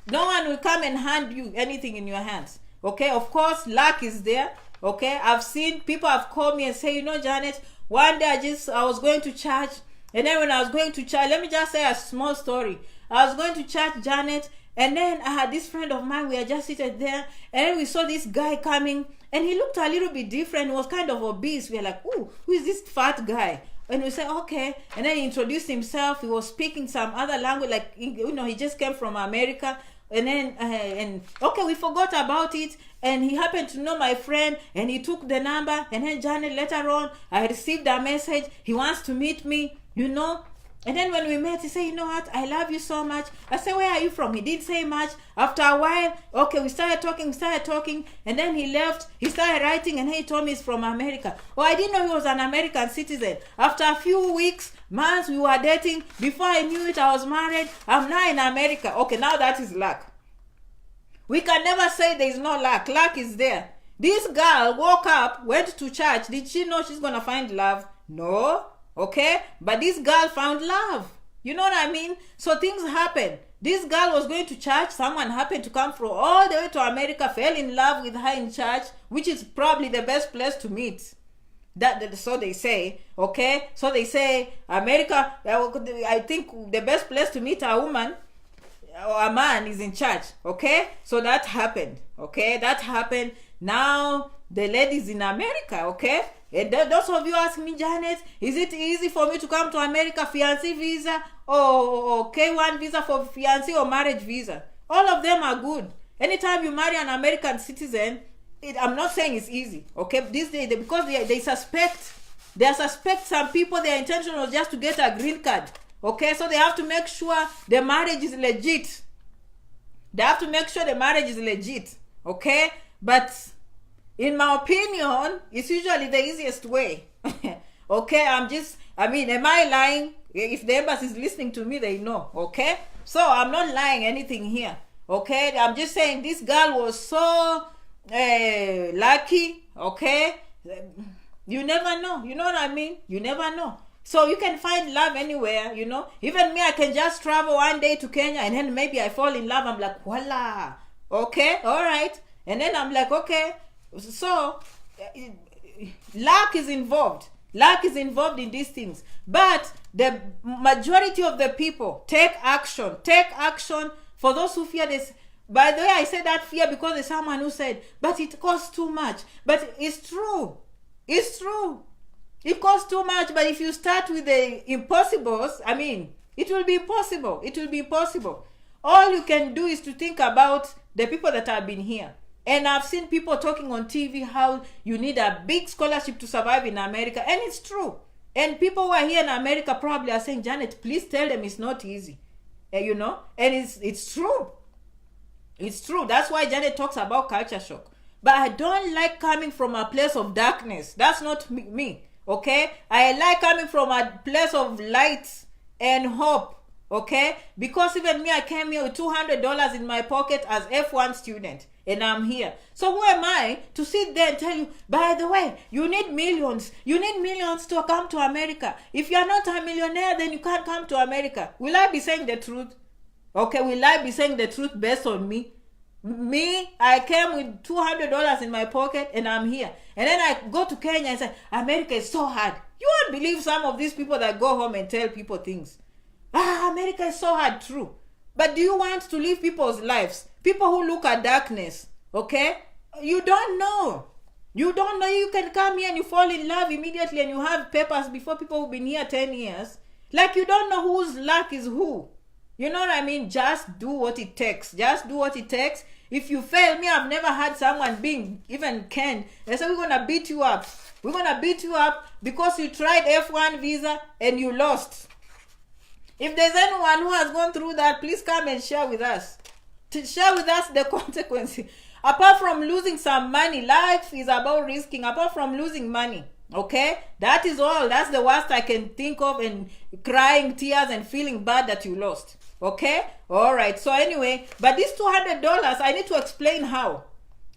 No one will come and hand you anything in your hands, okay? Of course, luck is there, okay? I've seen people have called me and say, you know, Janet, one day I was going to church, and then when I was going to church, let me just say a small story. I was going to church, Janet, and then I had this friend of mine, we are just seated there, and then we saw this guy coming, and he looked a little bit different. He was kind of obese. We were like, ooh, who is this fat guy? And we said, okay. And then he introduced himself. He was speaking some other language, like, you know, he just came from America. And then, okay, we forgot about it. And he happened to know my friend, and he took the number. And then Janet, later on, I received a message. He wants to meet me, you know. And then when we met, he said, you know what, I love you so much. I said, where are you from? He didn't say much. After a while, okay, we started talking, and then he left. He started writing, and he told me he's from America. Oh, I didn't know he was an American citizen. After a few weeks, months, we were dating. Before I knew it, I was married. I'm now in America. Okay, now that is luck. We can never say there is no luck. Luck is there. This girl woke up, went to church. Did she know she's going to find love? No. Okay, but this girl found love. You know what I mean? So things happen. This girl was going to church. Someone happened to come from all the way to America, fell in love with her in church, which is probably the best place to meet. So they say. Okay, so they say America. I think the best place to meet a woman or a man is in church. Okay, so that happened. Okay, that happened. Now the lady's in America. Okay. And those of you ask me, Janet, is it easy for me to come to America, fiancé visa or K1 visa for fiancé or marriage visa? All of them are good. Anytime you marry an American citizen, I'm not saying it's easy, okay? These days, because they suspect some people, their intention was just to get a green card, okay? So they have to make sure the marriage is legit. They have to make sure the marriage is legit, okay? But in my opinion, it's usually the easiest way. Okay, am I lying? If the embassy is listening to me, they know. Okay, so I'm not lying anything here. Okay, I'm just saying this girl was so lucky. Okay, you never know. You know what I mean? You never know. So you can find love anywhere, you know. Even me, I can just travel one day to Kenya, and then maybe I fall in love. I'm like, voila. Okay, all right. And then I'm like, okay. So luck is involved. Luck is involved in these things. But the majority of the people take action. Take action. For those who fear this. By the way, I said that fear because there's someone who said, but it costs too much. But it's true. It's true. It costs too much. But if you start with the impossibles, it will be impossible. It will be impossible. All you can do is to think about the people that have been here. And I've seen people talking on TV how you need a big scholarship to survive in America. And it's true. And people who are here in America probably are saying, Janet, please tell them it's not easy. You know? And it's true. It's true. That's why Janet talks about culture shock. But I don't like coming from a place of darkness. That's not me. okay? I like coming from a place of light and hope, okay? Because even me, I came here with $200 in my pocket as F1 student, and I'm here. So who am I to sit there and tell you, by the way, you need millions to come to America. If you're not a millionaire, then you can't come to America. Will I be saying the truth? Okay, will I be saying the truth based on me? Me, I came with $200 in my pocket and I'm here. And then I go to Kenya and say, America is so hard. You won't believe some of these people that go home and tell people things. America is so hard, true. But do you want to live people's lives? People who look at darkness, okay? You don't know. You don't know. You can come here and you fall in love immediately and you have papers before people who've been here 10 years. Like you don't know whose luck is who. You know what I mean? Just do what it takes. Just do what it takes. If you fail me, I've never had someone being even canned. They say, we're going to beat you up. We're going to beat you up because you tried F1 visa and you lost. If there's anyone who has gone through that, please come and share with us. To share with us the consequences. Apart from losing some money, life is about risking. Apart from losing money, okay? That is all. That's the worst I can think of, and crying tears and feeling bad that you lost. Okay? All right. So anyway, but this $200, I need to explain how.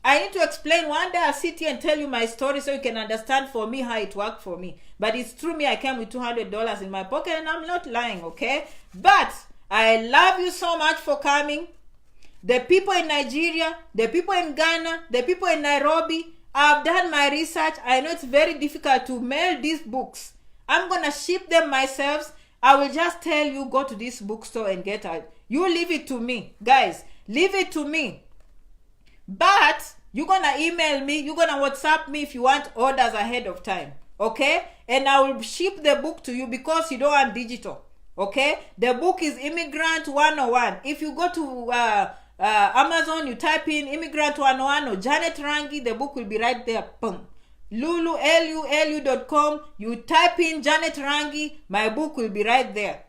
I need to explain. One day I'll sit here and tell you my story so you can understand for me how it worked for me. But it's true, me, I came with $200 in my pocket and I'm not lying, okay? But I love you so much for coming. The people in Nigeria, the people in Ghana, the people in Nairobi, I've done my research. I know it's very difficult to mail these books. I'm going to ship them myself. I will just tell you, go to this bookstore and get it. You leave it to me. Guys, leave it to me. But you're going to email me. You're going to WhatsApp me if you want orders ahead of time. Okay? And I will ship the book to you because you don't want digital. Okay? The book is Immigrant 101. If you go to Amazon, you type in Immigrant 101 or Janet Rangi, the book will be right there. Boom. lulu.com, you type in Janet Rangi, my book will be right there.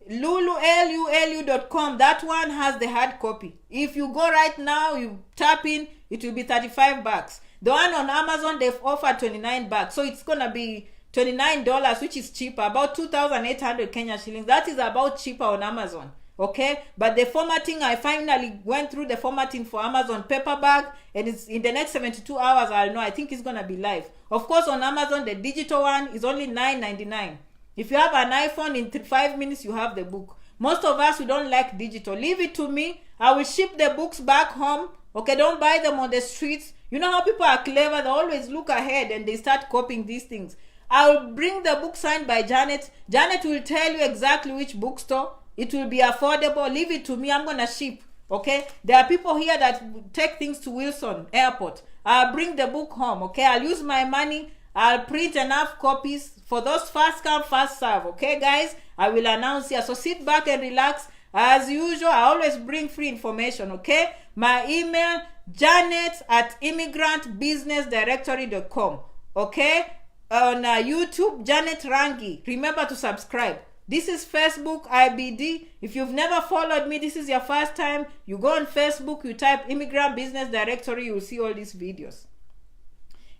lulu.com, that one has the hard copy. If you go right now, you tap in, it will be $35. The one on Amazon, they've offered $29, so it's gonna be $29, which is cheaper, about 2,800 Kenya shillings. That is about cheaper on Amazon. Okay, but the formatting, I finally went through the formatting for Amazon paperback, and it's in the next 72 hours. I'll know. I think it's gonna be live. Of course, on Amazon, the digital one is only $9.99. If you have an iPhone, in 5 minutes you have the book. Most of us, we don't like digital. Leave it to me. I will ship the books back home. Okay, don't buy them on the streets. You know how people are clever. They always look ahead and they start copying these things. I'll bring the book signed by Janet. Janet will tell you exactly which bookstore. It will be affordable. Leave it to me. I'm going to ship. Okay? There are people here that take things to Wilson Airport. I'll bring the book home. Okay? I'll use my money. I'll print enough copies for those first come, first serve. Okay, guys? I will announce here. So sit back and relax. As usual, I always bring free information. Okay? My email, janet@immigrantbusinessdirectory.com. Okay? On YouTube, Janet Rangi. Remember to subscribe. This is Facebook IBD. If you've never followed me, this is your first time, you go on Facebook, you type Immigrant Business Directory, you'll see all these videos.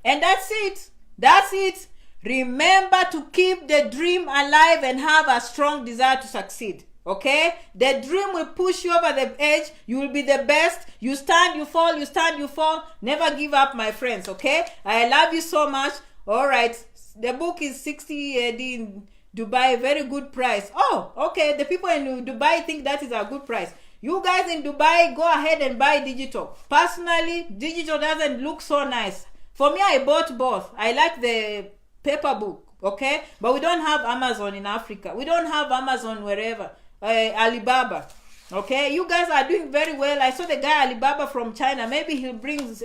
And that's it. That's it. Remember to keep the dream alive and have a strong desire to succeed. Okay? The dream will push you over the edge. You will be the best. You stand, you fall, you stand, you fall. Never give up, my friends. Okay? I love you so much. All right. The book is 60 AD in Dubai, very good price. Oh, okay. The people in Dubai think that is a good price. You guys in Dubai, go ahead and buy digital. Personally, digital doesn't look so nice. For me, I bought both. I like the paper book, okay? But we don't have Amazon in Africa. We don't have Amazon wherever. Alibaba, okay? You guys are doing very well. I saw the guy Alibaba from China. Maybe he'll bring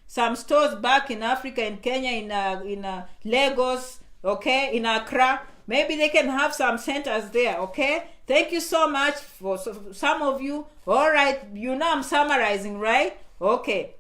some stores back in Africa, in Kenya, in Lagos, okay? In Accra. Maybe they can have some centers there, okay? Thank you so much for some of you. All right, you know I'm summarizing, right? Okay.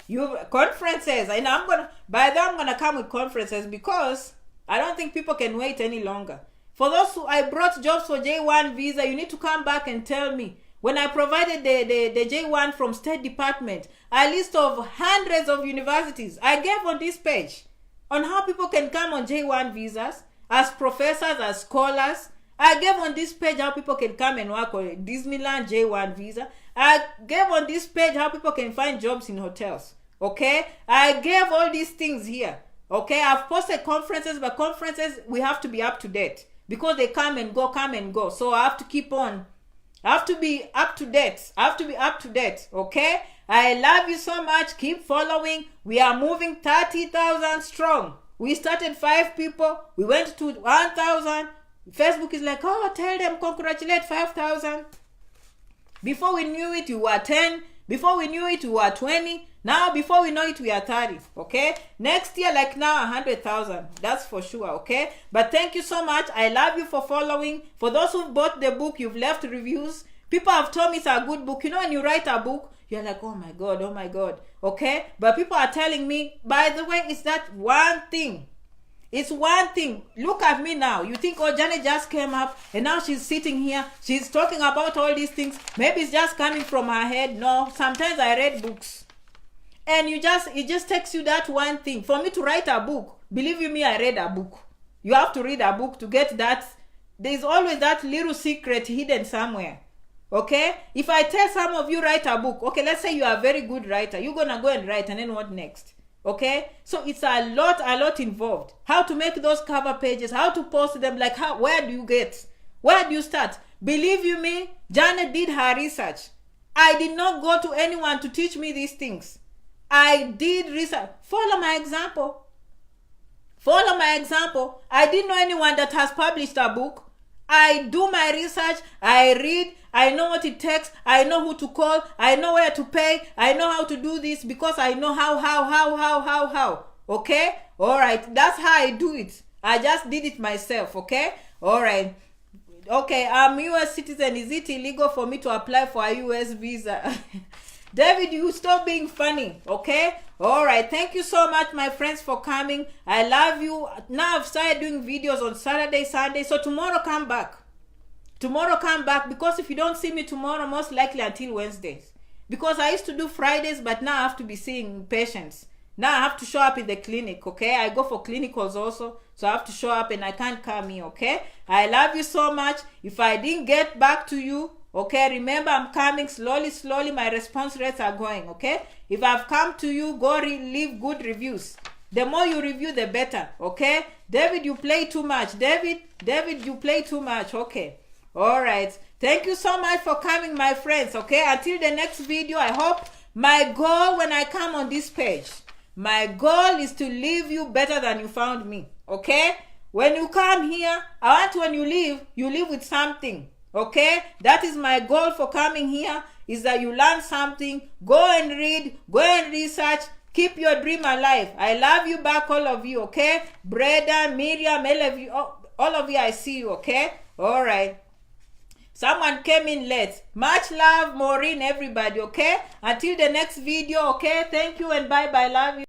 You conferences, and I'm gonna come with conferences because I don't think people can wait any longer. For those who I brought jobs for J1 visa, you need to come back and tell me. When I provided the J1 from State Department, a list of hundreds of universities I gave on this page. on how people can come on J1 visas as professors, as scholars. I gave on this page how people can come and work on Disneyland J1 visa. I gave on this page how people can find jobs in hotels. Okay, I gave all these things here. Okay, I've posted conferences, but conferences we have to be up to date because they come and go. So I have to keep on. I have to be up to date. Okay, I love you so much. Keep following. We are moving 30,000 strong. We started 5 people. We went to 1,000. Facebook is like, oh, tell them, congratulate 5,000. Before we knew it, we were 10. Before we knew it, we were 20. Now, before we know it, we are 30. Okay? Next year, like now, 100,000. That's for sure. Okay? But thank you so much. I love you for following. For those who bought the book, you've left reviews. People have told me it's a good book. You know, when you write a book, you're like, oh my God. Okay? But people are telling me, by the way, it's that one thing. It's one thing. Look at me now. You think, oh, Janet just came up and now she's sitting here. She's talking about all these things. Maybe it's just coming from her head. No, sometimes I read books. And it just takes you that one thing. For me to write a book, believe you me, I read a book. You have to read a book to get that. There's always that little secret hidden somewhere. Okay? If I tell some of you write a book, okay, let's say you are a very good writer. You're going to go and write, and then what next? Okay, so it's a lot involved. How to make those cover pages, how to post them, like where do you start? Believe you me, Janet did her research. I did not go to anyone to teach me these things. I did research. Follow my example. I didn't know anyone that has published a book. I do my research, I read, I know what it takes, I know who to call, I know where to pay, I know how to do this because I know how. Okay? Alright, that's how I do it. I just did it myself, okay? Alright. Okay, I'm US citizen. Is it illegal for me to apply for a US visa? David, you stop being funny, okay? Alright, thank you so much, my friends, for coming. I love you. Now I've started doing videos on Saturday, Sunday. So tomorrow come back. Because if you don't see me tomorrow, most likely until Wednesdays. Because I used to do Fridays, but now I have to be seeing patients. Now I have to show up in the clinic, okay? I go for clinicals also. So I have to show up and I can't come here, okay? I love you so much. If I didn't get back to you, okay, remember I'm coming slowly. My response rates are going, okay? If I've come to you, go leave good reviews. The more you review, the better, okay? David, you play too much. David, you play too much, okay? All right. Thank you so much for coming, my friends, okay? Until the next video, I hope my goal when I come on this page, my goal is to leave you better than you found me, okay? When you come here, I want when you leave with something. Okay, that is my goal for coming here, is that you learn something, go and read, go and research, keep your dream alive. I love you back, all of you, okay? Breda, Miriam, all of you, I see you, okay? All right. Someone came in late. Much love, Maureen, everybody, okay? Until the next video, okay? Thank you and bye-bye. Love you.